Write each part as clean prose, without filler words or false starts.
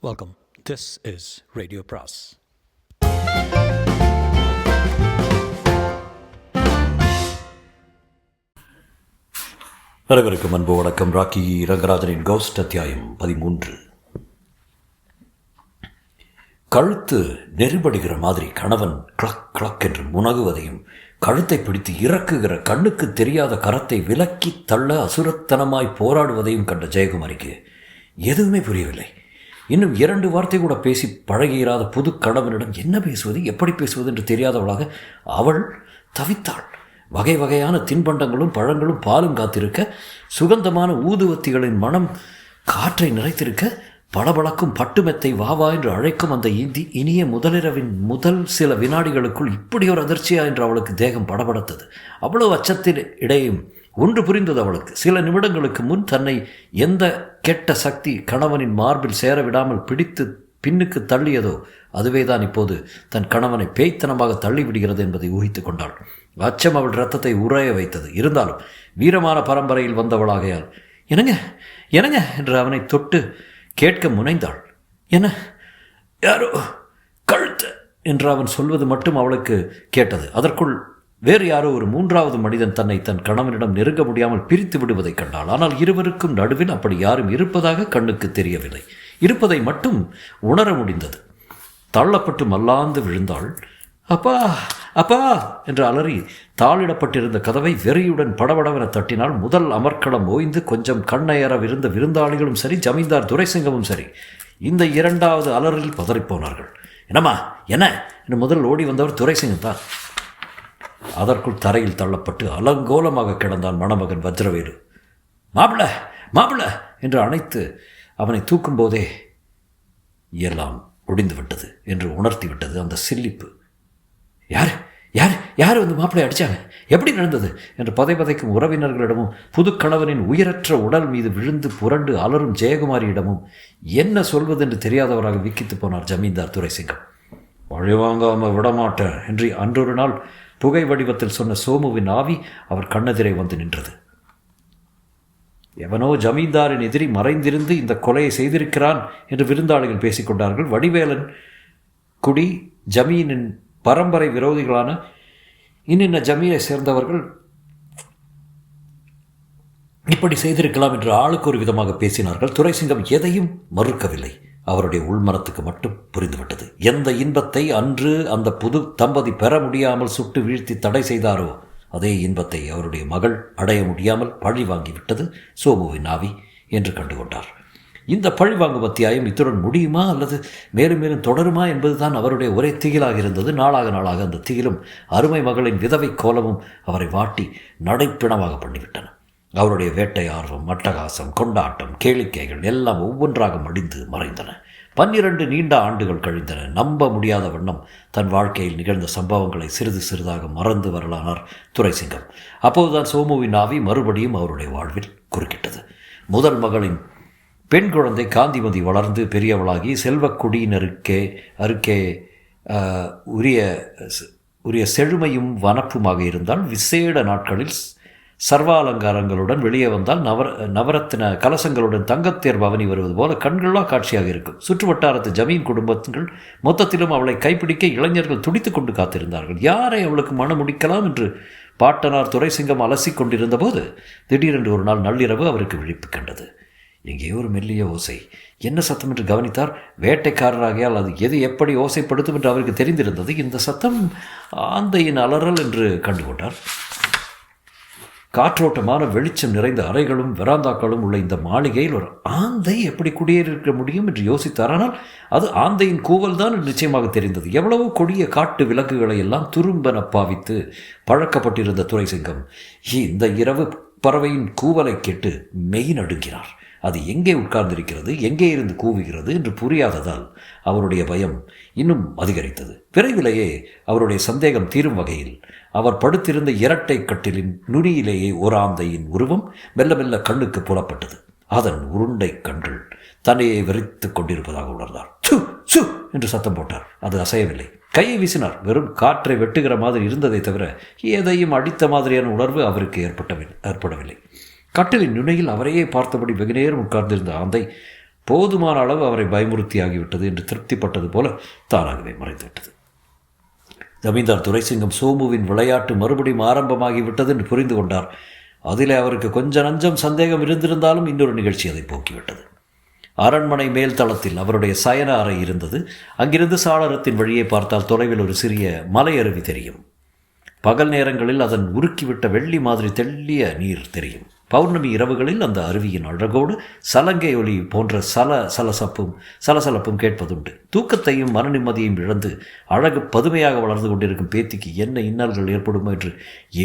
Welcome. This is Radio Pras. அனைவருக்கும் அன்பு வணக்கம். ராக்கி ரங்கராஜனின் கோஸ்ட் அத்தியாயம் 13. கழுத்து நெருபடுகிற மாதிரி கணவன் கிளக் கிளக் என்று முனகுவதையும், கழுத்தை பிடித்து இறக்குகிற கண்ணுக்கு தெரியாத கரத்தை விலக்கி தள்ள அசுரத்தனமாய் போராடுவதையும் கண்ட ஜெயக்குமாரிக்கு எதுவுமே புரியவில்லை. இன்னும் 2 வார்த்தை கூட பேசி பழகியிராத புது கணவனிடம் என்ன பேசுவது, எப்படி பேசுவது என்று தெரியாதவளாக அவள் தவித்தாள். வகை வகையான தின்பண்டங்களும் பழங்களும் பாலும் காத்திருக்க, சுகந்தமான ஊதுவத்திகளின் மனம் காற்றை நிறைத்திருக்க, பளபளக்கும் பட்டுமெத்தை வாவா என்று அழைக்கும் அந்த இனிய முதலிரவின் முதல் சில வினாடிகளுக்குள் இப்படி ஒரு அதிர்ச்சியா என்று அவளுக்கு தேகம் படபடத்தது. அவ்வளவு அச்சத்தின் இடையும் ஒன்று புரிந்தது அவளுக்கு. சில நிமிடங்களுக்கு முன் தன்னை எந்த கெட்ட சக்தி கணவனின் மார்பில் சேர விடாமல் பிடித்து பின்னுக்கு தள்ளியதோ அதுவேதான் இப்போது தன் கணவனை பேய்த்தனமாக தள்ளிவிடுகிறது என்பதை ஊகித்து கொண்டாள். அச்சம் அவள் இரத்தத்தை உறைய வைத்தது. இருந்தாலும் வீரமான பரம்பரையில் வந்தவளாகையால் என்னங்க என்னங்க என்று அவனை தொட்டு கேட்க முனைந்தாள். என்ன யாரோ கழுத்து என்று அவன் சொல்வது மட்டும் அவளுக்கு கேட்டது. அதற்குள் வேறு யாரோ ஒரு 3வது மனிதன் தன்னை தன் கணவனிடம் நெருங்க முடியாமல் பிரித்து விடுவதை கண்டாள். ஆனால் இருவருக்கும் நடுவில் அப்படி யாரும் இருப்பதாக கண்ணுக்கு தெரியவில்லை. இருப்பதை மட்டும் உணர முடிந்தது. தள்ளப்பட்டு மல்லாந்து விழுந்தாள். அப்பா அப்பா என்று அலறி தாளிடப்பட்டிருந்த கதவை வெறியுடன் படபடவென தட்டினால் முதல் அமர்க்களம் ஓய்ந்து கொஞ்சம் கண்ணையறவிருந்த விருந்தாளிகளும் சரி, ஜமீன்தார் துரைசிங்கமும் சரி, இந்த 2வது அலறில் பதறிப்போனார்கள். என்னம்மா என்ன என்று முதல் ஓடி வந்தவர் துரைசிங்கம் தான். அதற்குள் தரையில் தள்ளப்பட்டு அலங்கோலமாக கிடந்தான் மணமகன் வஜ்ரவேலு. மாப்பிள மாப்பிள என்று அணைத்து அவனை தூக்கும் போதே எல்லாம் ஒடிந்து விட்டது என்று உணர்த்தி விட்டது அந்த சில்லிப்பு. யார் யார் யார் வந்து மாப்பிளை அடித்தாங்க, எப்படி நடந்தது என்று பதைக்கும் உறவினர்களிடமும் புது கணவனின் உயிரற்ற உடல் மீது விழுந்து புரண்டு அலரும் ஜெயக்குமாரியிடமும் என்ன சொல்வதென்று தெரியாதவராக விக்கித்து போனார் ஜமீன்தார் துரைசிங்கம். பழிவாங்காமல் விடமாட்டேன் என்று அன்றொரு நாள் புகை வடிவத்தில் சொன்ன சோமுவின் ஆவி அவர் கண்ணெதிரே வந்து நின்றது. எவனோ ஜமீன்தாரின் எதிரி மறைந்திருந்து இந்த கொலையை செய்திருக்கிறான் என்று விருந்தாளிகள் பேசிக்கொண்டார்கள். வடிவேலன் குடி ஜமீனின் பரம்பரை விரோதிகளான இன்னின்ன ஜமீனை சேர்ந்தவர்கள் இப்படி செய்திருக்கலாம் என்று ஆளுக்கு ஒரு விதமாக பேசினார்கள். துரைசிங்கம் எதையும் மறுக்கவில்லை. அவருடைய உள்மனத்துக்கு மட்டும் புரிந்துவிட்டது. எந்த இன்பத்தை அன்று அந்த புது தம்பதி பெற முடியாமல் சுட்டு வீழ்த்தி தடை செய்தாரோ அதே இன்பத்தை அவருடைய மகள் அடைய முடியாமல் பழி வாங்கிவிட்டது சோமுவின் ஆவி என்று கண்டுகொண்டார். இந்த பழிவாங்கும் அத்தியாயம் இத்துடன் முடியுமா அல்லது மேலும் மேலும் தொடருமா என்பதுதான் அவருடைய ஒரே திகிலாக இருந்தது. நாளாக நாளாக அந்த திகிலும் அருமை மகளின் விதவை கோலமும் அவரை வாட்டி நடைப்பிணமாக பண்ணிவிட்டன. அவருடைய வேட்டை ஆர்வம், அட்டகாசம், கொண்டாட்டம், கேளிக்கைகள் எல்லாம் ஒவ்வொன்றாக மடிந்து மறைந்தன. 12 நீண்ட ஆண்டுகள் கழிந்தன. நம்ப முடியாத வண்ணம் தன் வாழ்க்கையில் நிகழ்ந்த சம்பவங்களை சிறிது சிறிதாக மறந்து வரலானார் துரைசிங்கம். அப்போதுதான் சோமுவின் ஆவி மறுபடியும் அவருடைய வாழ்வில் குறுக்கிட்டது. முதல் மகளின் பெண் குழந்தை காந்திமதி வளர்ந்து பெரியவளாகி செல்வக்குடியினருக்கே உரிய செழுமையும் வனப்புமாக இருந்தால் விசேட நாட்களில் சர்வாலங்காரங்களுடன் வெளியே வந்தால் நவரத்தின கலசங்களுடன் தங்கத்தேர் பவனி வருவது போல கண்களா காட்சியாக இருக்கும். சுற்று வட்டாரத்து ஜமீன் குடும்பங்கள் மொத்தத்திலும் அவளை கைப்பிடிக்க இளைஞர்கள் துடித்து கொண்டு காத்திருந்தார்கள். யாரை அவளுக்கு மனம் முடிக்கலாம் என்று பாட்டனார் துரைசிங்கம் அலசி கொண்டிருந்த போது திடீரென்று ஒரு நாள் நள்ளிரவு அவருக்கு விழிப்பு கண்டது. எங்கேயோ ஒரு மெல்லிய ஓசை. என்ன சத்தம் என்று கவனித்தார். வேட்டைக்காரராகையால் அது எது எப்படி ஓசைப்படுத்தும் என்று அவருக்கு தெரிந்திருந்தது. இந்த சத்தம் ஆந்தையின் அலறல் என்று கண்டுகொண்டார். காற்றோட்டமான வெளிச்சம் நிறைந்த அறைகளும் வெராந்தாக்களும் உள்ள இந்த மாளிகையில் ஒரு ஆந்தை எப்படி குடியேறியிருக்க முடியும் என்று யோசித்தார். ஆனால் அது ஆந்தையின் கூவல் தான் நிச்சயமாக தெரிந்தது. எவ்வளவோ கொடிய காட்டு விலங்குகளை எல்லாம் துரும்பென பாவித்து பழக்கப்பட்டிருந்த துரைசிங்கம் இந்த இரவு பறவையின் கூவலை கேட்டு மெய் நடுங்கினார். அது எங்கே உட்கார்ந்திருக்கிறது, எங்கே இருந்து கூவுகிறது என்று புரியாததால் அவருடைய பயம் இன்னும் அதிகரித்தது. விரைவிலேயே அவருடைய சந்தேகம் தீரும் வகையில் அவர் படுத்திருந்த இரட்டை கட்டிலின் நுனியிலேயே ஒரு ஆந்தையின் உருவம் மெல்ல மெல்ல கண்ணுக்கு புலப்பட்டது. அதன் உருண்டை கண்கள் தன்னையை வெறித்து கொண்டிருப்பதாக உணர்ந்தார். சு சு என்று சத்தம் போட்டார். அது அசையவில்லை. கையை வீசினார். வெறும் காற்றை வெட்டுகிற மாதிரி இருந்ததை தவிர எதையும் அடித்த மாதிரியான உணர்வு அவருக்கு ஏற்படவில்லை. கட்டிலின் நுனையில் அவரையே பார்த்தபடி வெகுநேரம் உட்கார்ந்திருந்த ஆந்தை போதுமான அளவு அவரை பயமுறுத்தியாகிவிட்டது என்று திருப்திப்பட்டது போல தானாகவே மறைந்துவிட்டது. ஜமீன்தார் துரைசிங்கம் சோமுவின் விளையாட்டு மறுபடியும் ஆரம்பமாகிவிட்டது என்று புரிந்து கொண்டார். அதிலே அவருக்கு கொஞ்சம் நஞ்சம் சந்தேகம் இருந்திருந்தாலும் இன்னொரு நிகழ்ச்சி அதை போக்கிவிட்டது. அரண்மனை மேல் தளத்தில் அவருடைய சயன அறை இருந்தது. அங்கிருந்து சாளரத்தின் வழியே பார்த்தால் தொலைவில் ஒரு சிறிய மலை அருவி தெரியும். பகல் நேரங்களில் அதன் உருக்கிவிட்ட வெள்ளி மாதிரி தெள்ளிய நீர் தெரியும். பௌர்ணமி இரவுகளில் அந்த அருவியின் அழகோடு சலங்கை ஒலி போன்ற சலசலப்பும் கேட்பதுண்டு. தூக்கத்தையும் மன நிம்மதியையும் இழந்து அழகு பதுமையாக வளர்ந்து கொண்டிருக்கும் பேத்திக்கு என்ன இன்னல்கள் ஏற்படுமோ என்று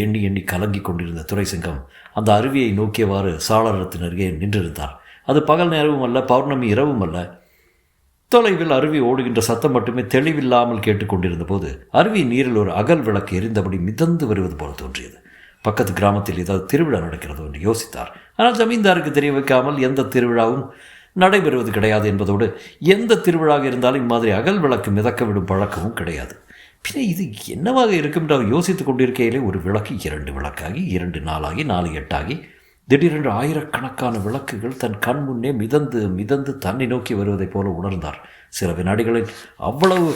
எண்ணி எண்ணி கலங்கி கொண்டிருந்த துரைசிங்கம் அந்த அருவியை நோக்கியவாறு சாளரத்தின் அருகே நின்றிருந்தார். அது பகல் நேரமும் அல்ல, பௌர்ணமி இரவும் அல்ல. தொலைவில் அருவி ஓடுகின்ற சத்தம் மட்டுமே தெளிவில்லாமல் கேட்டுக்கொண்டிருந்த போது அருவி நீரில் ஒரு அகல் விளக்கு எரிந்தபடி மிதந்து வருவது போல தோன்றியது. பக்கத்து கிராமத்தில் ஏதாவது திருவிழா நடக்கிறதோ என்று யோசித்தார். ஆனால் ஜமீன்தாருக்கு தெரிய வைக்காமல் எந்த திருவிழாவும் நடைபெறுவது கிடையாது என்பதோடு எந்த திருவிழாக இருந்தாலும் இம்மாதிரி அகல் விளக்கு மிதக்க விடும் பழக்கமும் கிடையாது. பின்ன இது என்னவாக இருக்கும் என்று அவர் யோசித்துக் கொண்டிருக்கையிலே ஒரு விளக்கு 2 விளக்காகி 2 4ஆகி 4 8ஆகி திடீரென்று ஆயிரக்கணக்கான விளக்குகள் தன் கண் முன்னே மிதந்து மிதந்து தன்னை நோக்கி வருவதைப் போல உணர்ந்தார். சில வினாடிகளில் அவ்வளவு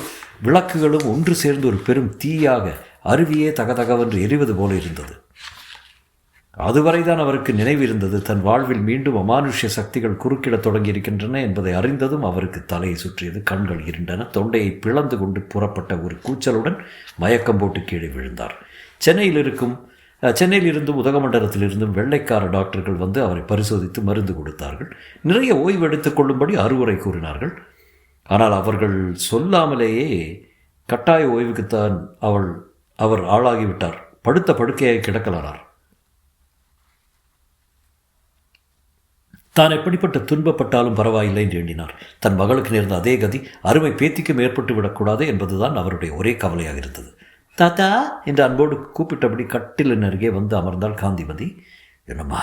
விளக்குகளும் ஒன்று சேர்ந்து ஒரு பெரும் தீயாக அருவியே தகதகவென்று எரிவது போல இருந்தது. அதுவரைதான் அவருக்கு நினைவு இருந்தது. தன் வாழ்வில் மீண்டும் அமானுஷ்ய சக்திகள் குறுக்கிடத் தொடங்கியிருக்கின்றன என்பதை அறிந்ததும் அவருக்கு தலையை சுற்றியது, கண்கள் இருண்டன. தொண்டையை பிளந்து கொண்டு புறப்பட்ட ஒரு கூச்சலுடன் மயக்கம் போட்டு கீழே விழுந்தார். சென்னையில் இருந்தும் உதகமண்டலத்திலிருந்தும் வெள்ளைக்கார டாக்டர்கள் வந்து அவரை பரிசோதித்து மருந்து கொடுத்தார்கள். நிறைய ஓய்வு எடுத்துக் கொள்ளும்படி அறிவுரை கூறினார்கள். ஆனால் அவர்கள் சொல்லாமலேயே கட்டாய ஓய்வுக்குத்தான் அவர் ஆளாகிவிட்டார். படுத்த படுக்கையை கிடக்கலானார். தான் எப்படிப்பட்ட துன்பப்பட்டாலும் பரவாயில்லை என்று எண்ணினார். தன் மகளுக்கு நேர்ந்த அதே கதி அருமை பேத்திக்கும் ஏற்பட்டு விடக்கூடாது என்பதுதான் அவருடைய ஒரே கவலையாக இருந்தது. தாத்தா என்று அன்போடு கூப்பிட்டபடி கட்டிலின் அருகே வந்து அமர்ந்தாள் காந்திமதி. என்னம்மா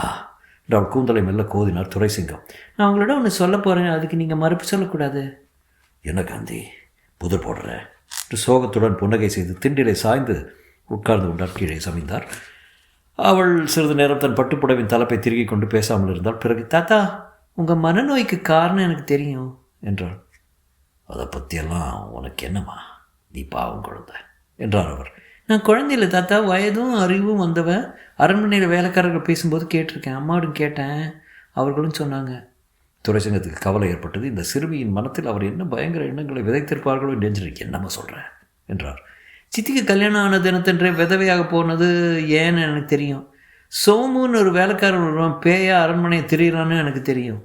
என்று அவள் கூந்தலை மெல்ல கோதினார் துரைசிங்கம். நான் உங்களிடம் ஒன்று சொல்ல போகிறேன், அதுக்கு நீங்கள் மறுப்பு சொல்லக்கூடாது. என்ன காந்தி புதர் போடுற என்று சோகத்துடன் புன்னகை செய்து திண்டிலை சாய்ந்து உட்கார்ந்து கொண்டார் கீழே சமைந்தார். அவள் சிறிது நேரம் தன் பட்டுப்புடவின் தலைப்பை திருகி கொண்டு பேசாமல் இருந்தால் பிறகு, தாத்தா உங்கள் மனநோய்க்கு காரணம் எனக்கு தெரியும் என்றாள். அதை பற்றியெல்லாம் உனக்கு என்னம்மா, நீ பாவம் குழந்தை என்றார் அவர். நான் குழந்தையில்லை தாத்தா, வயதும் அறிவும் வந்தவன். அரண்மனையில் வேலைக்காரர்கள் பேசும்போது கேட்டிருக்கேன், அம்மாவும் கேட்டேன், அவர்களும் சொன்னாங்க. துரைசிங்கத்துக்கு கவலை ஏற்பட்டது. இந்த சிறுமியின் மனத்தில் அவர் என்ன பயங்கர எண்ணங்களை விதைத்திருப்பார்களோ என்று நினைச்சிருக்கு. என்னம்மா சொல்கிறேன் என்றார். சித்திக்கு கல்யாணம் ஆன தினத்தன்றே விதவையாக போனது ஏன்னு எனக்கு தெரியும். சோமுன்னு ஒரு வேலைக்காரன் வருவான், பேயா அரண்மனையை திரியிறான்னு எனக்கு தெரியும்.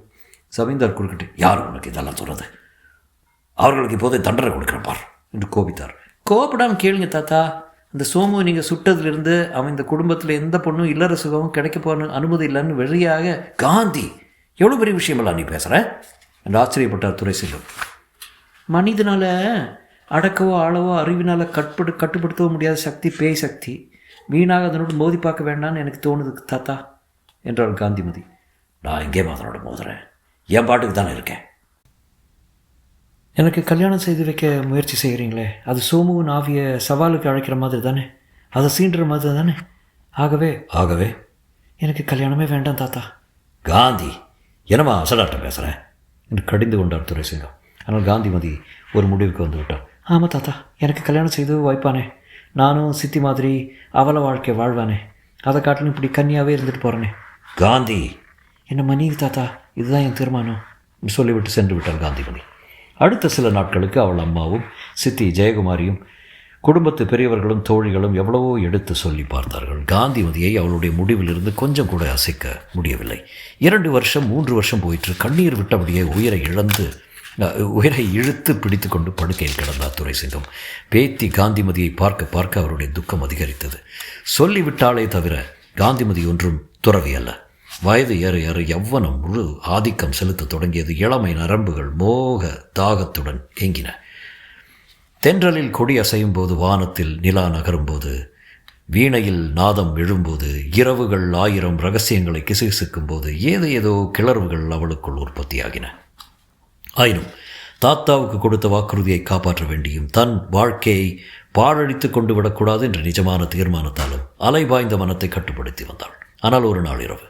சமீந்தார் குறுக்கிட்டு, யார் உனக்கு இதெல்லாம் சொல்கிறது? அவர்களுக்கு இப்போதே தண்டனை கொடுக்குறேன் பார் என்று கோபித்தார். கோபப்படாமல் கேளுங்க தாத்தா, அந்த சோமுவை நீங்கள் சுட்டதிலிருந்து அவன் இந்த குடும்பத்தில் எந்த பொண்ணும் இல்லற சுகமும் கிடைக்க போன அனுமதி இல்லைன்னு வெளியாக. காந்தி, எவ்வளோ பெரிய விஷயமெல்லாம் நீ பேசுகிற என்று ஆச்சரியப்பட்டார் துரைசிங்கம். மனிதனால் அடக்கவோ ஆளவோ அறிவினால் கட்டுப்படுத்தவோ முடியாத சக்தி பேய் சக்தி. வீணாக அதனோடு மோதி பார்க்க வேண்டாம்னு எனக்கு தோணுது தாத்தா என்றாள் காந்திமதி. நான் எங்கேயும் அதனோட மோதுறேன், என் பாட்டுக்கு தானே இருக்கேன். எனக்கு கல்யாணம் செய்து வைக்க முயற்சி செய்கிறீங்களே, அது சோமுவின் ஆவியை சவாலுக்கு அழைக்கிற மாதிரி தானே, அதை சீண்டுற மாதிரி தானே. ஆகவே எனக்கு கல்யாணமே வேண்டாம் தாத்தா. காந்தி, என்னம்மா அசடாட்டம் பேசுகிறேன் என்று கடிந்து கொண்டார் துரைசிங்கம். ஆனால் காந்திமதி ஒரு முடிவுக்கு வந்து விட்டார். ஆமாம் தாத்தா, எனக்கு கல்யாணம் செய்து வைப்பானே, நானும் சித்தி மாதிரி அவல வாழ்க்கை வாழ்வானே, அதை காட்டிலும் இப்படி கன்னியாகவே இருந்துட்டு போகிறேனே. காந்தி, என்ன மன்னிக்கு தாத்தா, இதுதான் என் தீர்மானம் என்று சொல்லிவிட்டு சென்று விட்டார் காந்திமதி. அடுத்த சில நாட்களுக்கு அவள் அம்மாவும் சித்தி ஜெயகுமாரியும் குடும்பத்து பெரியவர்களும் தோழிகளும் எவ்வளவோ எடுத்து சொல்லி பார்த்தார்கள். காந்திமதியை அவளுடைய முடிவிலிருந்து கொஞ்சம் கூட அசைக்க முடியவில்லை. 2 வருஷம் 3 வருஷம் போயிற்று. கண்ணீர் விட்டபடியே உயிரை இழுத்து பிடித்து கொண்டு படுக்கையில் கிடந்தார் துரைசிங்கம். பேத்தி காந்திமதியை பார்க்க பார்க்க அவருடைய துக்கம் அதிகரித்தது. சொல்லிவிட்டாலே தவிர காந்திமதி ஒன்றும் துறவி அல்ல. வயது ஏற ஏற யவ்வனம் முழு ஆதிக்கம் செலுத்த தொடங்கியது. இளமை நரம்புகள் மோக தாகத்துடன் ஏங்கின. தென்றலில் கொடி அசையும் போது, வானத்தில் நிலா நகரும்போது, வீணையில் நாதம் விழும்போது, இரவுகள் 1000 ரகசியங்களை கிசுகிசுக்கும் போது ஏதோ கிளர்வுகள் அவளுக்குள் உற்பத்தியாகின. ஆயினும் தாத்தாவுக்கு கொடுத்த வாக்குறுதியை காப்பாற்ற வேண்டியும் தன் வாழ்க்கையை பாழடித்து கொண்டு விடக்கூடாது என்ற நிஜமான தீர்மானத்தாலும் அலைபாய்ந்த மனத்தை கட்டுப்படுத்தி வந்தாள். ஆனால் ஒரு நாள் இரவு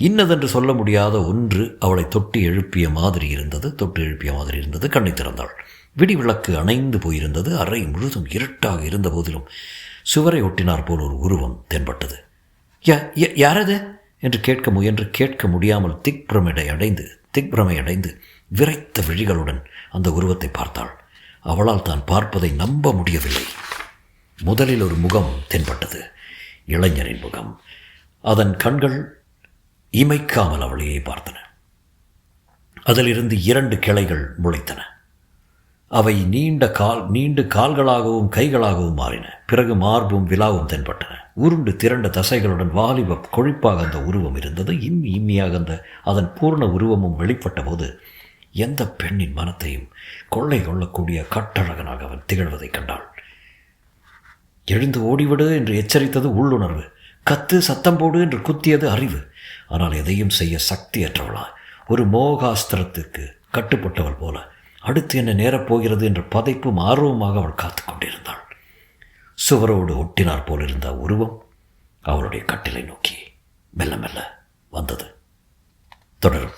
இன்னதென்று சொல்ல முடியாத ஒன்று அவளை தொட்டு எழுப்பிய மாதிரி இருந்தது. கண்ணை திறந்தாள். விடிவிளக்கு அணைந்து போயிருந்தது. அறை முழுதும் இருட்டாக இருந்த போதிலும் சுவரை ஒட்டினார் போல் ஒரு உருவம் தென்பட்டது. யாரது என்று கேட்க முடியாமல் திக்பிரமை அடைந்து விரைத்த விழிகளுடன் அந்த உருவத்தை பார்த்தாள். அவளால் தான் பார்ப்பதை நம்ப முடியவில்லை. முதலில் ஒரு முகம் தென்பட்டது, இளைஞரின் முகம். அதன் கண்கள் இமைக்காமல் அவளையே பார்த்தன. அதிலிருந்து 2 கிளைகள் முளைத்தன. அவை நீண்டு கால்களாகவும் கைகளாகவும் மாறின. பிறகு மார்பும் விலாவும் தென்பட்டன. உருண்டு திரண்ட தசைகளுடன் வாலிப கொழிப்பாக அந்த உருவம் இருந்தது. இம்மியாக அதன் பூர்ண உருவமும் வெளிப்பட்ட போது எந்த பெண்ணின் மனத்தையும் கொள்ளை கொள்ளக்கூடிய கட்டழகனாக அவன் திகழ்வதைக் கண்டாள். எழுந்து ஓடிவிடு என்று எச்சரித்தது உள்ளுணர்வு. கத்து, சத்தம் போடு என்று குத்தியது அறிவு. ஆனால் எதையும் செய்ய சக்தியற்றவளாய், ஒரு மோகாஸ்திரத்திற்கு கட்டுப்பட்டவள் போல அடுத்து என்ன நேரப்போகிறது என்ற பதைப்பும் ஆர்வமாக அவள் காத்து கொண்டிருந்தாள். சுவரோடு ஒட்டினார் போலிருந்த உருவம் அவளுடைய கட்டிலை நோக்கி மெல்ல மெல்ல வந்தது. தொடரும்.